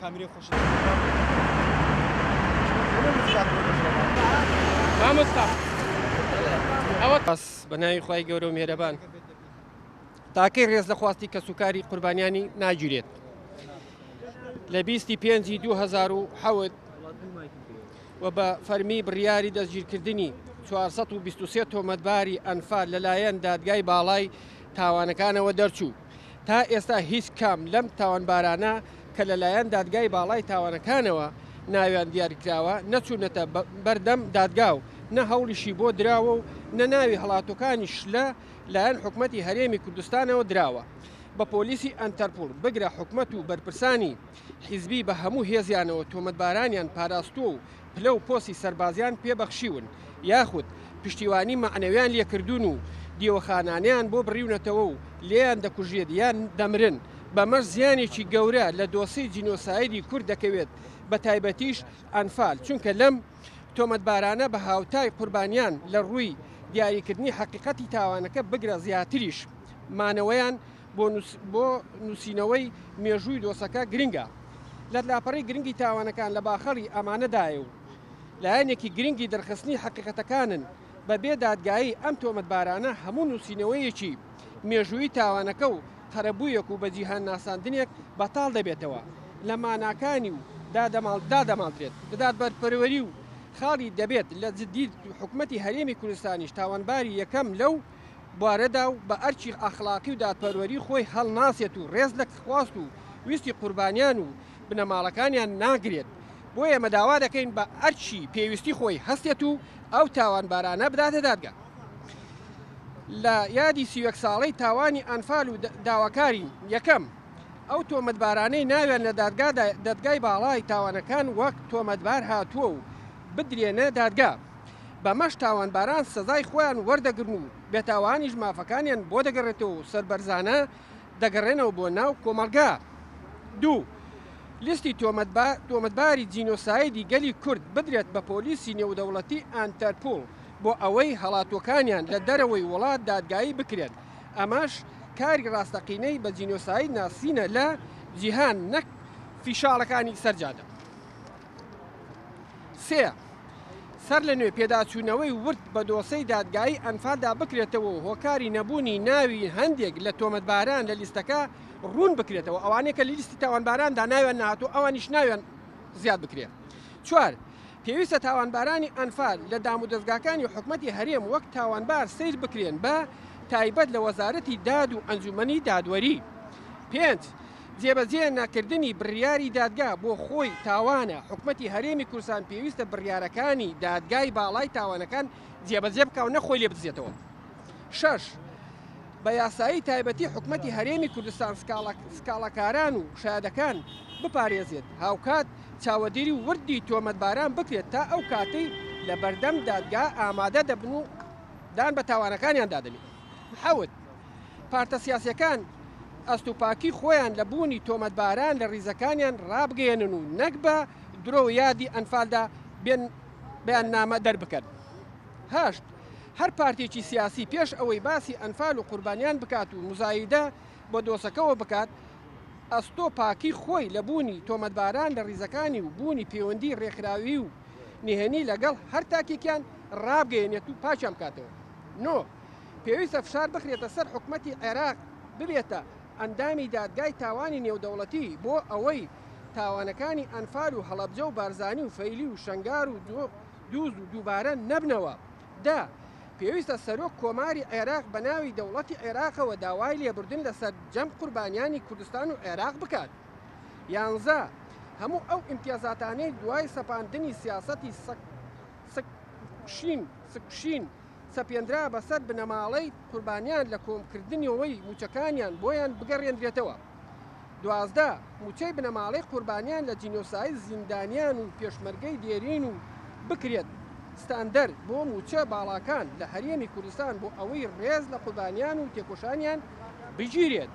کامیری خۆش مامۆستا ئەوە بەس بەناوی خوای گەورە و مێرەبان تاکەی ڕێز لە خواستی کەسوکاری قوربانیانی ناگیرێت لە 25/2007 و بە فەرمی بڕیاری دەستگیرکردنی 423 تۆمەتباری ئەنفال لەلایەن دادگای باڵای تاوانەکانەوە دەرچوو. تا ئێستا هیچ کام لەم تاوانبارانە کە لەلایەن دادگای باڵای تاوانەکانەوە ناویان دیاریکراوە نەچوونەتە بەردەم دادگا و نە هەوڵیشی بۆ دراوە و نە ناوی هەڵاتوەکانیش لە لایەن حکوومەتی هەرێمی کوردستانەوە دراوە. بە پۆلیسی ئەنتەرپۆل بگرە حکوومەت و بەرپرسانی حیزبی بە هەموو هێزیانەوە تۆمەتبارانیان پاراستووە و پلە و پۆسی سەربازیان پێبەخشیون یاخود پشتیوانی معنەویان لێکردوون و دیوەخانانیان بۆ بڕیونەتەوە و لێیان دەکوژێت یان دەمرن بەمەش زیانێکی گەورە لە دۆسی جینۆسایدی کورد دەکەوێت بە تایبەتیش ئەنفال چونکە لەم تۆمەتبارانە بە هاوتای قوربانیان لە ڕووی دیاریکردنی حقیقەتی تاوانەکە بگرە زیاتریش مانەوەیان بۆ نووسینەوەی مێژووی دۆسەکە گرنگە لە لاپەڕی گرنگی تاوانەکان لە باخەڵی ئەمانەدایە و لایەنێکی گرنگی دەرخستنی حقیقەتەکانن بە بێ دادگایی ئەم تۆمەتبارانە هەموو نووسینەوەیەکی مێژووی تاوانەکە و قەرەبوویەک و بە جیهان ناساندنێک بەتاڵ دەبێتەوە لە ماناکانی و دادەماڵدرێت بدات بەرپەروەری و خاڵی دەبێت لە جدید حکوومەتی هەرێمی کوردستانیش تاوانباری یەکەم لەو بوارەدا و بە ئەرچی ئەخلاقی و دادپەروەری خۆی هەڵ ناسێت و ڕێز لە خواست و ویستی قوربانیان و بنەماڵەکانیان ناگرێت بۆ ئێمە داوا دەکەین بە ئەرچی پێویستی خۆی هەستێت و ئەو تاوانبارانە بداتە دادگا. لە یادی 31 ساڵەی تاوانی ئەنفال و داواکاری یەکەم ئەو تۆمەتبارانەی ناوێن لە دادگای باڵای تاوانەکان وەک تۆمەتبار هاتووە و بدرێنە دادگا بەمەش تاوانباران سزای خۆیان وەردەگرن و بێتاوانیش مافەکانیان بۆ دەگەڕێتەوە و سەربەرزانە دەگەڕێنەوە بۆ ناو کۆمەلگا. دوو لیستی تۆمەتباری جینۆسایدی گەلی کورد بدرێت بە پۆلیسی نێودەوڵەتی ئەنتەرپۆل بۆ ئەوەی هەڵاتوەکانیان لە دەرەوەی وڵات دادگایی بکرێت ئەمەش کاری ڕاستەقینەی بە جینۆساید ناسینە لە جیهان نەک فیشاڵەکانی سەرجادە. سێ سەر لە نوێ پێداچوونەوەی ورد بە دۆسەی دادگایی ئەنفالدا بکرێتەوە و هۆکاری نەبوونی ناوی هەندێک لە تۆمەتباران لە لیستەکە ڕوون بکرێتەوە ئەوانەیە کە لە لیستی تاوانباراندا ناویان نهاتوو ئەوانیش ناویان زیاد بکرێت. چوار پێویستە تاوانبارانی ئەنفال لە دام و دەستگاکانی حکوومەتی هەرێم وەک تاوانبار سیر بکرێن بە تایبەت لە وەزارەتی داد و ئەنجومەنی دادوەری. پێنج جێبەجێ ناکردنی بڕیاری دادگا بۆ خۆی تاوانە حکوومەتی هەرێمی کوردستان پێویستە بڕیارەکانی دادگای باڵای تاوانەکان جێبەجێ بکە و نەخۆی لێ بدزێتەوە. شەش بە یاسایی تایبەتی حکوومەتی هەرێمی کوردستان سکاڵەکاران و شایەدەکان بپارێزێت هاوکات چاوەدێری وردی تۆمەتباران بکرێت تا ئەو کاتەی لە بەردەم دادگا ئامادە دەبن و دان بە تاوانەکانیان دادەنێت. حەوت پارتە سیاسیەکان ئەستوپاکی خۆیان لە بوونی تۆمەتباران لە ڕیزەکانیان ڕابگەێنن و نەک بە درۆ و یادی ئەنفالدا بەیان نامە دەربکەن. هەشت هەر پارتێکی سیاسی پێش ئەوەی باسی ئەنفال و قوربانیان بکات و مزایدە بۆ دۆسەکەەوە بکات ئەستۆ پاکی خۆی لە بوونی تۆمەتباران لە ڕیزەکانی و بوونی پەیوەندی ڕێکخراوی و نهێنی لەگەڵ هەر تاکێکیان ڕابگەێنێت و پاچام کاتەوە. نۆ پێویستە فشار بخرێتە سەر حکوومەتی عێراق ببێتە ئەندامی دادگای تاوانی نێودەوڵەتی بۆ ئەوەی تاوانەکانی ئەنفال و هەڵەبجە و بارزانی و فەیلی و شنگار و دووز و دووبارە نەبنەوە. دا پێویستە سەرۆک کۆماری عێراق بە ناوی دەوڵەتی عێراقەوە داوای لێبوردن لەسەر جەم قوربانیانی کوردستان و عێراق بکات. یانزە هەموو ئەو ئیمتیازاتانەی دوای سەپاندنی سیاسەتی سکشین سەپێنرا بەسەر بنەماڵەی قوربانیان لە کۆمکردنیەوەی موچەکانیان بۆیان بگەڕێنرێتەوە. دوازدە موچەی بنەماڵەی قوربانیان لە جینۆساید زیندانیان و پێشمەرگەی دێرین و بکرێت ستاندەر بۆ موچە باڵاکان لە هەرێمی کوردستان بۆ ئەوەی ڕێز لە قوربانیان و تێکۆشانیان بگیرێت.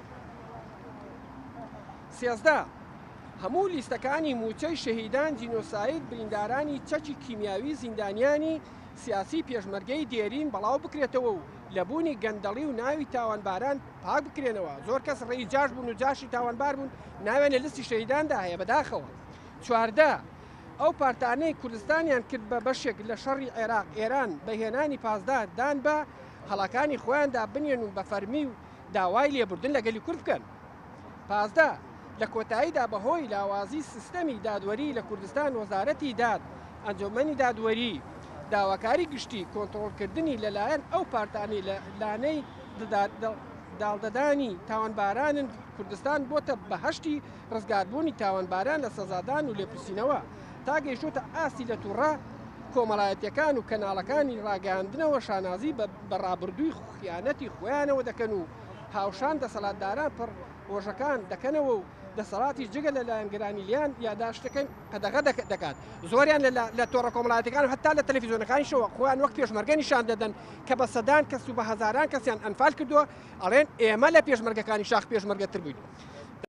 سێزدە هەموو لیستەکانی موچەی شەهیدان جینۆساید بریندارانی چەکی کیمیاوی زیندانیانی سیاسی پێشمەرگەی دێرین بەڵاو بکرێتەوە و لەبوونی گەندەڵی و ناوی تاوانباران پاک بکرێنەوە. زۆر کەس ڕێی جاش بوون و جاشی تاوانبار بوون ناوێنە لستی شەیداندا هەیە بەداخەوە. چواردە ئەو پارتانەی کوردستانیان کرد بە بەشێک لە شەڕی عێراق ئێران بەهێنانی پازدار دان بە هەڵاکانی خۆیاندا بنێن و بە فەرمی و داوای لێبوردن لەگەلی کورد بکەن. پازدە لە کۆتاییدا بەهۆی لاوازی سیستەمی دادوەری لە کوردستان وەزارەتی داد ئەنجومەنی دادوەری داواکاری گشتی کۆنتڕۆڵکردنی لەلایەن ئەو پارتانی لە لانەی داڵدەدانی تاوانبارانن کوردستان بۆتە بەهەشتی ڕزگاربوونی تاوانباران لە سەزادان و لێپرسینەوە تا گەیشتوتە ئاسی لە تووڕە کۆمەڵایەتیەکان و کەناڵەکانی ڕاگەاندنەوە شانازی بە ڕابردووی خیانەتی خۆیانەوە دەکەن و هاوشان دەسەڵاتداران پڕ ڕۆژەکان دەکەنەوە و دەسەڵاتی جگە لە لایەنگرانی لیان یاداشتەکەن قەدەغە دەکات. زۆریان لە تۆڕە کۆمەڵایەتەکان و هەتا لە تەلەڤیزیۆنەکانیشەوە خۆیان وەک پێشمەرگە نیشان دەدەن کە بە سەدان کەس و بە هەزاران کەسیان ئەنفال کردووە ئەڵێن ئێمە لە پێشمەرگەکانی شاخ پێشمەرگەتر بووین.